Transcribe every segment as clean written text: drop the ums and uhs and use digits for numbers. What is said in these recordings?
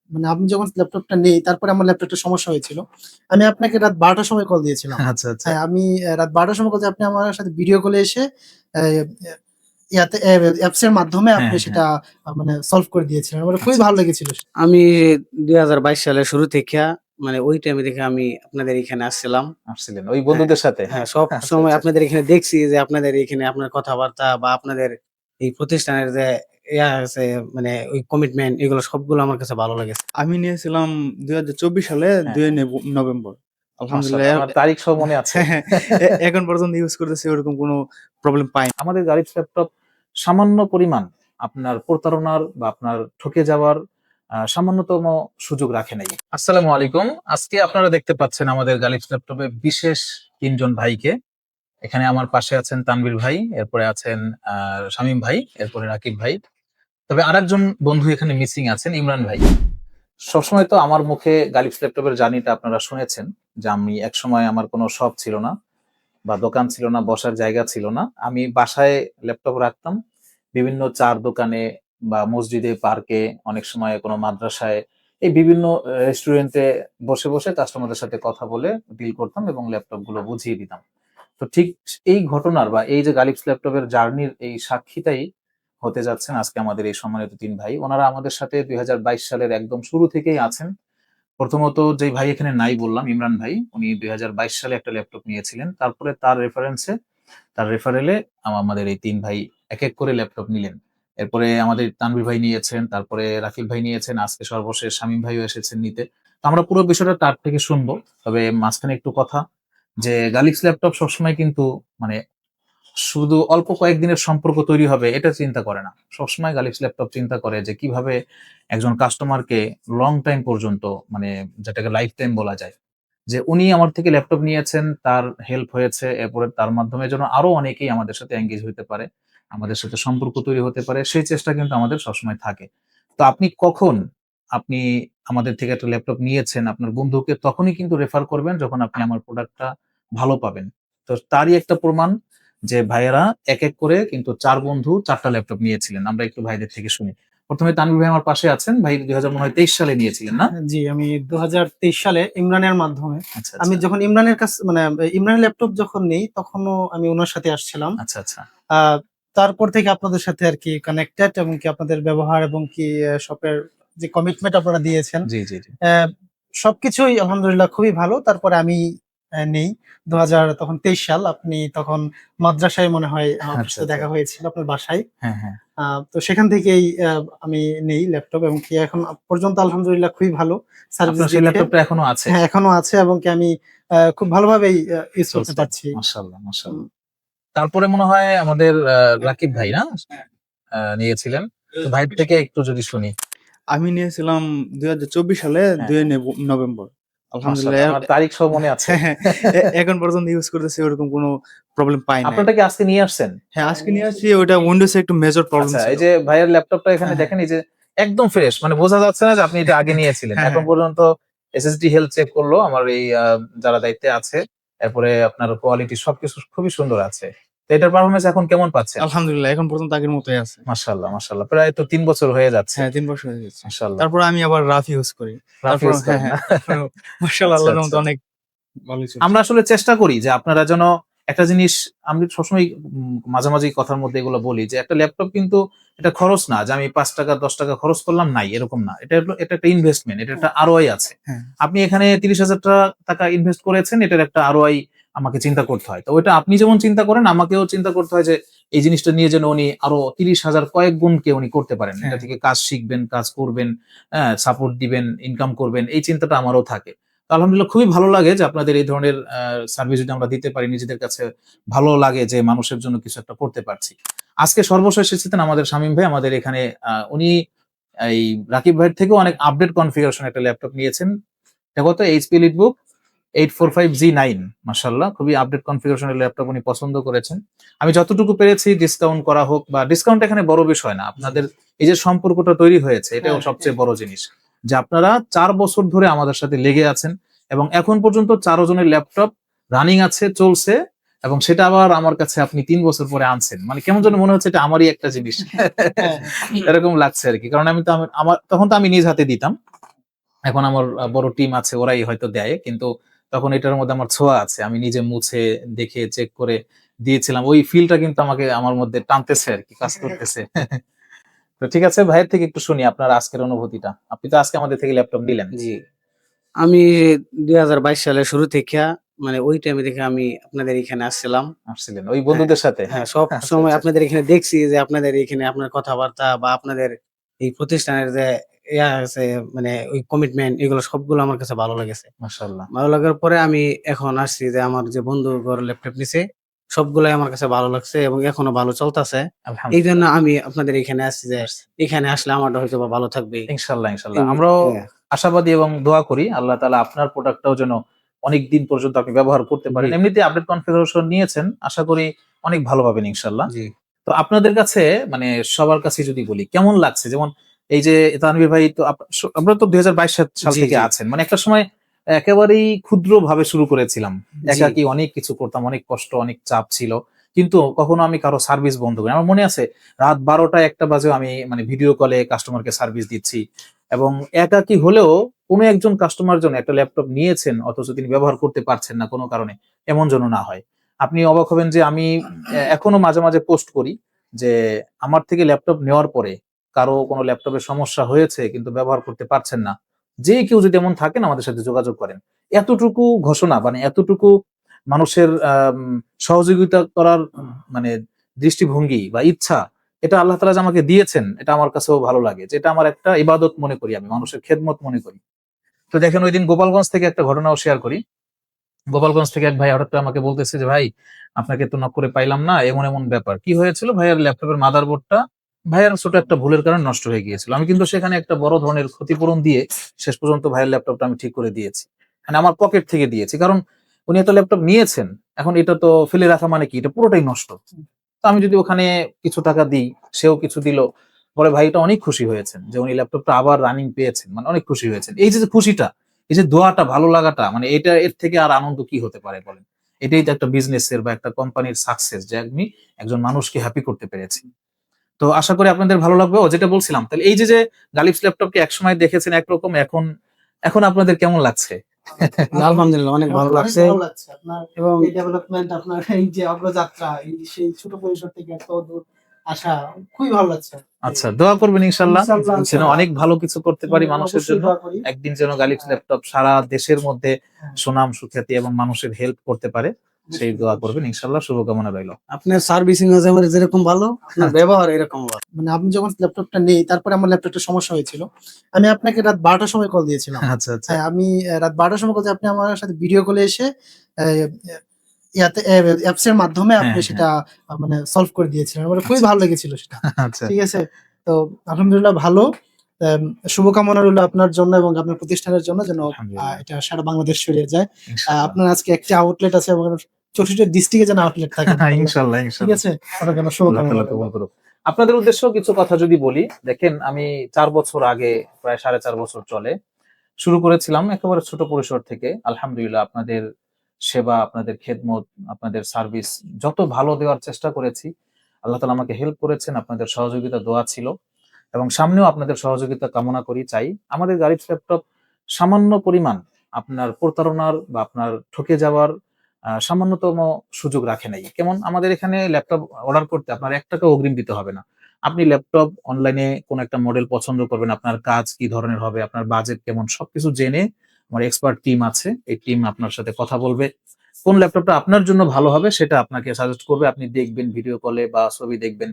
মানে আমি যখন ল্যাপটপটা নেই তারপরে আমার ল্যাপটপটা সমস্যা হয়েছিল। আমি আপনাকে রাত ১২ টার সময় কল দিয়েছিলাম। আচ্ছা, আচ্ছা। হ্যাঁ, আমি রাত ১২ টার সময় কল দিয়ে আপনি আমার সাথে ভিডিও কলে এসে অ্যা ইয়াতে অ্যাপস এর মাধ্যমে হ্যাঁ, আপনি হ্যাঁ, হ্যাঁ। সেটা মানে সলভ করে দিয়েছিলেন। আমার খুবই আচ্ছা, ভালো আচ্ছা। লেগেছিল। আমি ২০২২ সালের শুরু থেইকা মানে ওই টাইমে থেকে আমি আপনাদের এখানে আসছিলাম। আসছিলেন ওই হ্যাঁ, বন্ধুদের সাথে? হ্যাঁ, আচ্ছা, সবসময় আচ্ছা। আপনাদের এখানে দেখছি যে আপনাদের এখানে আপনার কথাবার্তা বা আপনাদের এই প্রতিষ্ঠানের যে আছে মানে ওই কমিটমেন্ট এগুলো সবগুলো আমার কাছে ভালো লেগেছে। আমি নিয়েছিলাম ২০২৪ সালে হ্যাঁ, ২ হ্যাঁ। নভেম্বর। আলহামদুলিল্লাহ মাশাআল্লাহ। আপনার তারিখ সহ মনে আছে? হ্যাঁ, হ্যাঁ। এখন পর্যন্ত ইউজ করতেছি ওরকম কোনো প্রবলেম পাইনি। আমাদের গালিফ ল্যাপটপ সামান্য পরিমাণ আপনার প্রতারণার বা আপনার ঠকে যাওয়ার সামান্যতম সুযোগ রাখে নাই। আসসালামু আলাইকুম। আজকে আপনারা দেখতে পাচ্ছেন আমাদের গালিফ ল্যাপটপে বিশেষ ৩ জন ভাইকে। এখানে আমার পাশে আছেন তানভীর ভাই, এরপরে আছেন শামীম ভাই, এরপরে রাকিব ভাই। তবে আরেকজন বন্ধু এখানে মিসিং আছেন, ইমরান ভাই। সবসময় তো আমার মুখে গালিফ ল্যাপটপের জার্নিটা আপনারা শুনেছেন যে আমি একসময় আমার কোনো শপ ছিল না বা দোকান ছিল না, বসার জায়গা ছিল না। আমি বাসায় ল্যাপটপ রাখতাম। বিভিন্ন চা'র দোকানে বা মসজিদে, পার্কে, অনেক সময় কোনো মাদ্রাসায়, এই বিভিন্ন রেস্টুরেন্টে বসে, বসে কাস্টমারদের সাথে কথা বলে ডিল করতাম এবং ল্যাপটপগুলো বুঝিয়ে দিতাম। তো ঠিক এই ঘটনার বা এই যে গালিফস ল্যাপটপের জার্নির এই সাক্ষীটাই হতে যাচ্ছেন আজকে আমাদের এই সম্মানিত ৩ ভাই। ওনারা আমাদের সাথে ২০২২ সালের একদম শুরু থেকেই আছেন। প্রথমত যেই ভাই এখানে নাই বললাম, ইমরান ভাই, উনি ২০২২ সালে একটা ল্যাপটপ নিয়েছিলেন। তারপরে তার রেফারেন্সে, তার রেফারেলে আমাদের এই ৩ ভাই একেক করে ল্যাপটপ নিলেন। এরপরে আমাদের তানভীর ভাই নিয়েছেন, তারপরে রাকিব ভাই নিয়েছেন, আজকে সর্বশেষ শামীম ভাইও এসেছেন নিতে। তো আমরা পুরো বিষয়টা তার থেকে শুনবো। তবে মাঝখানে একটু কথা যে গালিক্স ল্যাপটপ সবসময় কিন্তু মানে শুধু অল্প কয়েকদিনের সম্পর্ক তৈরি হবে এটা চিন্তা করে না। সবসময় গালিক্স ল্যাপটপ চিন্তা করে যে কিভাবে একজন কাস্টমারকে লং টাইম পর্যন্ত, মানে যেটাকে লাইফ টাইম বলা যায়, যে উনি আমার থেকে ল্যাপটপ নিয়েছেন, তার হেল্প হয়েছে, এরপরে তার মাধ্যমে যেন আরো অনেকেই আমাদের সাথে এঙ্গেজ হইতে পারে, আমাদের সাথে সম্পর্ক তৈরি হতে পারে, সেই চেষ্টা কিন্তু আমাদের সবসময় থাকে। তো আপনি কখন আপনি আমাদের থেকে একটা ল্যাপটপ নিয়েছেন, আপনার বন্ধুকে তখনই কিন্তু রেফার করবেন যখন আপনি আমার প্রোডাক্টটা ভালো পাবেন। তো তারই একটা প্রমাণ যে ভাইয়েরা এক করে কিন্তু ৪ বন্ধু ৪ টা ল্যাপটপ নিয়েছিলেন। আমরা একটু ভাইদের থেকে শুনি। ১ম এ তানভীর ভাই আমার পাশে আছেন। ভাই ২০২৩ সালে নিয়েছিলেন না? জি, আমি ২০২৩ সালে ইমরানের মাধ্যমে আচ্ছা, আমি আচ্ছা। যখন ইমরানের মানে ইমরানের ল্যাপটপ যখন নেই তখনও আমি উনার সাথে আসছিলাম। আচ্ছা, আচ্ছা। আ তারপর থেকে আপনাদের সাথে আরকি কানেক্টেড এবং কি আপনাদের ব্যবহার এবং কি শপের যে কমিটমেন্ট আপনারা দিয়েছেন, জি, জি, জি। অ্যা সবকিছুই আলহামদুলিল্লাহ খুবই ভালো। তারপরে আমি নেই। ২০২৩ সাল আপনি তখন মাদ্রাসায় মনে হয় আপনার আচ্ছা, সাথে আচ্ছা। দেখা হয়েছিল আপনার বাসায়। হ্যাঁ, হ্যাঁ। আ তো সেখান থেকেই আমি নেই ল্যাপটপ এবং কি এখন পর্যন্ত আলহামদুলিল্লাহ খুবই ভালো সার্ভিস আপনার সেই দিচ্ছে। ল্যাপটপটা এখনো আছে? হ্যাঁ, এখনো আছে এবং কি আমি খুব ভালোভাবেই ইউজ করতে চলছে। পারছি। মাশাআল্লাহ, হুম। মাশাআল্লাহ। তারপরে মনে হয় আমাদের রাকিব ভাই না? নিয়েছিলেন। তো ভাইয়ের থেকে একটু যদি শুনি। আমি নিয়েছিলাম ২০২৪ সালে হ্যাঁ, ২ হ্যাঁ। নভেম্বর। আলহামদুলিল্লাহ মাশাআল্লাহ। আপনার তারিখ সহ মনে আছে? হ্যাঁ, হ্যাঁ। এখন পর্যন্ত ইউজ করতেছি ওরকম কোনো প্রবলেম পাই নাই। আপনারটা কি আজকে নিয়ে আসছেন? হ্যাঁ, আজকে নিয়ে আসছি ওটা উইন্ডোজ এ একটু মেজর প্রবলেম আচ্ছা, ছিল। এই যে ভাইয়ের ল্যাপটপটা এখানে হ্যাঁ, হ্যাঁ। দেখেন, এই যে একদম ফ্রেশ, মানে বোঝা যাচ্ছে না যে আপনি এটা আগে নিয়েছিলেন। হ্যাঁ, এখন হ্যাঁ। পর্যন্ত এসএসডি হেলথ চেক করলো আমার এই যারা দায়িত্বে আছে। এরপরে আপনার কোয়ালিটি সবকিছু খুবই সুন্দর আছে। তো এটার পারফরম্যান্স এখন কেমন পাচ্ছেন? আলহামদুলিল্লাহ এখন পর্যন্ত আগের মতোই আছে। মাশাআল্লাহ, মাশাআল্লাহ। প্রায় তো ৩ বছর হয়ে যাচ্ছে। হ্যাঁ, ৩ বছর হয়ে গেছে। মাশাআল্লাহ। তারপর আমি আবার রাফ ইউজ করি। রাফ তারপর ইউজ হ্যাঁ, করেন হ্যাঁ। না? তারপরেও মাশাআল্লাহ আচ্ছা, আল্লাহর রহমতে আচ্ছা। অনেক ভালোই চলছে। আমরা আসলে চেষ্টা করি যে আপনারা যেন একটা জিনিস, আমি সবসময় মাঝামাঝি কথার মধ্যে এগুলো বলি যে একটা ল্যাপটপ কিন্তু এটা খরচ না যে আমি ৳৫ ৳১০ খরচ করলাম, নাই এরকম না। এটা একটা ইনভেস্টমেন্ট, এটা একটা ROI আছে। হ্যাঁ। আপনি এখানে ৳৩০,০০০ টাকা ইনভেস্ট করেছেন, এটার একটা ROI আমাকে চিন্তা করতে হয়। তো ওইটা আপনি যেমন চিন্তা করেন, আমাকেও চিন্তা করতে হয় যে এই জিনিসটা নিয়ে যেন উনি আরো ৩০,০০০ কয়েক গুণকে উনি করতে পারেন। এটা হ্যাঁ। থেকে কাজ শিখবেন, কাজ করবেন, হ্যাঁ, সাপোর্ট দিবেন, ইনকাম করবেন। এই চিন্তাটা আমারও থাকে। তো আলহামদুলিল্লাহ খুবই ভালো লাগে যে আপনাদের এই ধরনের সার্ভিস যদি আমরা দিতে পারি, নিজেদের কাছে ভালো লাগে যে মানুষের জন্য কিছু একটা করতে পারছি। আজকে সর্বশেষ এসেছেন আমাদের শামীম ভাই আমাদের এখানে। উনি এই রাকিব ভাইয়ের থেকেও অনেক আপডেট কনফিগারেশন একটা ল্যাপটপ নিয়েছেন। এটা কত? এইচপি এলিটবুক 845G9, মাশাআল্লাহ খুবই আপডেট কনফিগারেশনের ল্যাপটপ উনি পছন্দ করেছেন। আমি যতটুকু পেরেছি ডিসকাউন্ট করা হোক, বা ডিসকাউন্ট এখানে বড় বিষয় না। আপনাদের এই যে সম্পর্কটা তৈরি হয়েছে এটাও হ্যাঁ, সবচেয়ে বড় জিনিস। যে আপনারা ৪ বছর ধরে আমাদের সাথে লেগে আছেন এবং এখন পর্যন্ত ৪ জনের ল্যাপটপ রানিং আছে, চলছে, এবং সেটা আবার আমার কাছে আপনি ৩ বছর পরে আনছেন। মানে কেমন যেন মনে হচ্ছে এটা আমারই একটা জিনিস। হ্যাঁ, এরকম লাগছে আরকি। কারণ আমি তো আমার তখন তো আমি নিজ হাতে দিতাম। এখন আমার বড় টিম আছে, ওরাই হয়তো দেয়, কিন্তু তখন এটার মধ্যে আমার ছোঁয়া আছে, আমি নিজে মুছে দেখে চেক করে দিয়েছিলাম। ওই ফিলটা কিন্তু আমাকে আমার মধ্যে টানতেছে আর কি, কাজ করতেছে। তো ঠিক আছে, ভাইয়ের থেকে একটু শুনি আপনার আজকের অনুভূতিটা। আপনি তো আজকে আমাদের থেকে ল্যাপটপ নিলেন। জি, আমি 2022 সালের শুরু থেকে মানে ওই টাইমে থেকে আমি আপনাদের এখানে আসছিলাম। আসছিলেন ওই হ্যাঁ, বন্ধুদের সাথে? হ্যাঁ, সব আচ্ছা, সময় আচ্ছা। আপনাদের এখানে দেখছি যে আপনাদের এখানে আপনার কথাবার্তা বা আপনাদের এই প্রতিষ্ঠানের যে আছে মানে ওই কমিটমেন্ট এগুলো সবগুলো আমার কাছে ভালো লেগেছে। মাশাআল্লাহ। ভালো লাগার পরে আমি এখন আসছি যে আমার যে বন্ধু ঘর ল্যাপটপ নিছে সবগুলাই আমার কাছে ভালো লাগছে এবং এখনো ভালো চলতেছে। এই জন্য আলহামদুলিল্লাহ। আমি আপনাদের এখানে আসছি যে আসছি। এখানে আসলে আমারটা হয়তো বা ভালো থাকবে। ইনশাআল্লাহ, ইনশাআল্লাহ। এই আমরাও হ্যাঁ, আশাবাদী এবং দোয়া করি আল্লাহ তাআলা আপনার প্রোডাক্টটাও যেন অনেকদিন পর্যন্ত আপনি ব্যবহার করতে জি, পারেন। এমনিতে আপডেট কনফিগারেশন নিয়েছেন। আশা করি অনেক ভালো পাবেন ইনশাআল্লাহ। জি, তো আপনাদের কাছে মানে সবার কাছে যদি বলি কেমন লাগছে? যেমন এই যে তানভীর ভাই তো আমরা তো ২০২২ সাল জি, থেকে জি, আছেন। মানে একটা সময় একেবারেই ক্ষুদ্রভাবে শুরু করেছিলাম। জি, একাকী অনেক কিছু করতাম, অনেক কষ্ট, অনেক চাপ ছিল। কিন্তু কখনো আমি কারো সার্ভিস বন্ধ করিনি। আমার মনে আছে রাত ১২টা ১টা বাজেও আমি মানে ভিডিও কলে কাস্টমারকে সার্ভিস দিচ্ছি। এবং একাকী হলেও কোনো একজন কাস্টমার জন্য একটা ল্যাপটপ নিয়েছেন অথচ তিনি ব্যবহার করতে পারছেন না কোনো কারণে, এমন যেন না হয়। আপনি অবাক হবেন যে আমি এখনো মাঝে, মাঝে পোস্ট করি যে আমার থেকে ল্যাপটপ নেওয়ার পরে কারো কোনো ল্যাপটপের সমস্যা হয়েছে কিন্তু ব্যবহার করতে পারছেন না। যে কেউ যদি এমন থাকেন আমাদের সাথে যোগাযোগ করেন। এতটুকু ঘোষণা মানে এতটুকু মানুষের সহযোগিতা করার মানে দৃষ্টিভঙ্গি বা ইচ্ছা, এটা আল্লাহ তাআলা যে আমাকে দিয়েছেন এটা আমার কাছেও ভালো লাগে। যে এটা আমার একটা ইবাদত মনে করি আমি, মানুষের খেদমত মনে করি। তো দেখেন ঐদিন গোপালগঞ্জ থেকে একটা ঘটনাও শেয়ার করি। গোপালগঞ্জ থেকে এক ভাই হঠাৎ করে আমাকে বলতেছে যে, "ভাই আপনাকে তো নক করে পাইলাম না। এমন, এমন ব্যাপার।" কি হয়েছিল? ভাইয়ার ল্যাপটপের মাদারবোর্ডটা ভাইয়ার ছোট একটা ভুলের কারণে নষ্ট হয়ে গিয়েছিল। আমি কিন্তু সেখানে একটা বড় ধরনের ক্ষতিপূরণ দিয়ে শেষ পর্যন্ত ভাইয়ের ল্যাপটপটা আমি ঠিক করে দিয়েছি। মানে আমার পকেট থেকে দিয়েছি। কারণ উনি একটা ল্যাপটপ নিয়েছেন। এখন এটা তো ফেলে রাখা মানে কি? এটা পুরোটাই নষ্ট। তো আমি যদি ওখানে কিছু টাকা দিই, সেও কিছু দিল। পরে ভাইটা অনেক খুশি হয়েছেন যে উনি ল্যাপটপটা আবার রানিং পেয়েছেন। মানে অনেক খুশি হয়েছেন। এই যে খুশিটা, এই যে দোয়াটা, ভালো লাগাটা, মানে এটা এর থেকে আর আনন্দ কি হতে পারে বলেন? এটাই তো একটা বিজনেসের বা একটা কোম্পানির সাকসেস যে আমি একজন মানুষকে হ্যাপি করতে পেরেছি। তো আশা করি আপনাদের ভালো লাগবে। যেটা বলছিলাম, তাহলে এই যে গালিফস ল্যাপটপকে একসময় দেখেছেন একরকম, এখন এখন আপনাদের কেমন লাগছে? আলহামদুলিল্লাহ অনেক ভালো অনেক লাগছে ভালো লাগছে আপনার এবং এই ডেভেলপমেন্ট, আপনার এই যে অগ্রযাত্রা, এই সেই ছোট পরিসর থেকে এত দূর আসা খুবই ভালো লাগছে। আচ্ছা, দোয়া করবেন ইনশাআল্লাহ ইনশাআল্লাহ, যেন ইনশাআল্লাহ। অনেক ভালো কিছু করতে পারি মানুষের অবশ্যই জন্য। দোয়া করি। একদিন যেন গালিফস হ্যাঁ, ল্যাপটপ সারা দেশের মধ্যে হ্যাঁ, সুনাম সুখ্যাতি এবং মানুষের হেল্প করতে পারে। সেই অবশ্যই, দোয়া করবেন অবশ্যই। ইনশাআল্লাহ। শুভকামনা রইল। আপনার সার্ভিসিং ও যেরকম ভালো, আপনার ব্যবহার এরকম ভালো। মানে আমি যখন ল্যাপটপটা নেই তারপরে আমার ল্যাপটপটা সমস্যা হয়েছিল। আমি আপনাকে রাত ১২ টার সময় কল দিয়েছিলাম। আচ্ছা, আচ্ছা। হ্যাঁ, আমি রাত ১২ টার সময় কল দিয়ে আপনি আমার সাথে ভিডিও কলে এসে অ্যা ইয়াতে অ্যাপস এর মাধ্যমে হ্যাঁ, আপনি হ্যাঁ। সেটা মানে সলভ করে দিয়েছিলেন। আমার খুবই আচ্ছা, ভালো লেগেছিল সেটা। আচ্ছা। ঠিক আছে? তো আলহামদুলিল্লাহ ভালো। অ্যাম শুভকামনা রইলো আপনার জন্য এবং আপনার প্রতিষ্ঠানের জন্য যেন আলহামদুলিল্লাহ। এটা সারা বাংলাদেশ ছড়িয়ে যায়। ইনশাআল্লাহ। আপনার আজকে একটি আউটলেট আছে এবং 64 ডিস্ট্রিক্টে যেন আউটলেট থাকে ইনশাআল্লাহ। ইনশাআল্লাহ, ঠিক ইনশাআল্লাহ। আছে? আপনার জন্য আল্লাহ শুভকামনা তাআলা রইলো। কবুল করুক। আপনাদের উদ্দেশ্যেও কিছু কথা যদি বলি, দেখেন আমি ৪ বছর আগে, প্রায় ৪.৫ বছর চলে, শুরু করেছিলাম একেবারে ছোট পরিসর থেকে। আলহামদুলিল্লাহ আপনাদের সেবা, আপনাদের খেদমত, আপনাদের সার্ভিস যত ভালো দেওয়ার চেষ্টা করেছি, আল্লাহ তাআলা আমাকে হেল্প করেছেন। আপনাদের সহযোগিতা দোয়া ছিল এবং সামনেও আপনাদের সহযোগিতা কামনা করি, চাই। আমাদের গালিফ ল্যাপটপ সামান্য পরিমাণ আপনার প্রতারণার বা আপনার ঠকে যাওয়ার সামান্যতম সুযোগ রাখে নাই। কেমন? আমাদের এখানে ল্যাপটপ অর্ডার করতে আপনার ৳১ অগ্রিম দিতে হবে না। আপনি ল্যাপটপ অনলাইনে কোন একটা মডেল পছন্দ করবেন, আপনার কাজ কি ধরনের হবে, আপনার বাজেট কেমন, সবকিছু জেনে আমার এক্সপার্ট টিম আছে। এই টিম আপনার সাথে কথা বলবে। কোন ল্যাপটপটা আপনার জন্য ভালো হবে সেটা আপনাকে সাজেস্ট করবে। আপনি দেখবেন ভিডিও কলে বা ছবি দেখবেন।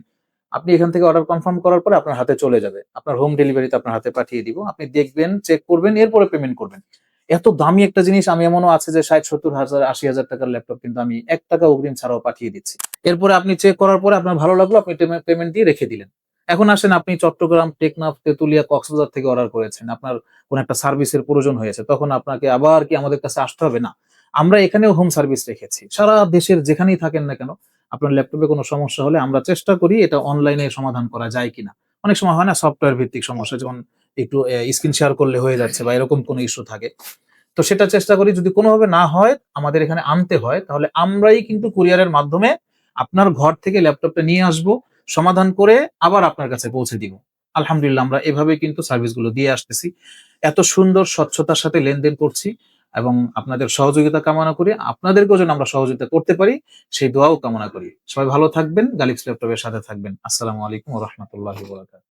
আপনি এখান থেকে অর্ডার কনফার্ম করার পরে আপনার হাতে চলে যাবে। আপনার হোম ডেলিভারিতে আপনার হাতে পাঠিয়ে দিব। আপনি দেখবেন, চেক করবেন, এরপরে পেমেন্ট করবেন। এত দামি একটা জিনিস, আমি এমনও আছে যে ৬০,০০০, ৭০,০০০, ৮০,০০০ টাকার ল্যাপটপ কিন্তু আমি ৳১ অগ্রিম ছাড়াও পাঠিয়ে দিচ্ছি। এরপরে আপনি চেক করার পরে আপনার ভালো লাগলো, আপনি পেমেন্ট দিয়ে রেখে দিলেন। এখন আসেন আপনি চট্টগ্রাম, টেকনাফ, তেতুলিয়া, কক্সবাজার থেকে অর্ডার করেছেন। আপনার কোন একটা সার্ভিসের প্রয়োজন হয়েছে। তখন আপনাকে আবার কি আমাদের কাছে আসতে হবে? না। আমরা এখানেও হোম সার্ভিস রেখেছি। সারা দেশের যেখানেই থাকেন না কেন, আপনার ল্যাপটপে কোনো সমস্যা হলে আমরা চেষ্টা করি এটা অনলাইনে সমাধান করা যায় কিনা। অনেক সময় হয় না সফটওয়্যার ভিত্তিক সমস্যা, যেমন একটু স্ক্রিন শেয়ার করলে হয়ে যাচ্ছে বা এরকম কোনো ইস্যু থাকে। তো সেটা চেষ্টা করি, যদি কোনোভাবে না হয় আমাদের এখানে আনতে হয় তাহলে আমরাই কিন্তু কুরিয়ারের মাধ্যমে আপনার ঘর থেকে ল্যাপটপটা নিয়ে আসবো, সমাধান করে আবার আপনার কাছে পৌঁছে দিব। আলহামদুলিল্লাহ আমরা এভাবে কিন্তু সার্ভিসগুলো দিয়ে আসতেছি। এত সুন্দর স্বচ্ছতার সাথে লেনদেন করছি এবং আপনাদের সহযোগিতা কামনা করি। আপনাদেরকেও যেন আমরা সহযোগিতা করতে পারি সেই দোয়াও কামনা করি। সবাই ভালো থাকবেন, গালিফস ল্যাপটপের সাথে থাকবেন। আসসালামু আলাইকুম ওয়া রাহমাতুল্লাহি ওয়া বারাকাতুহু।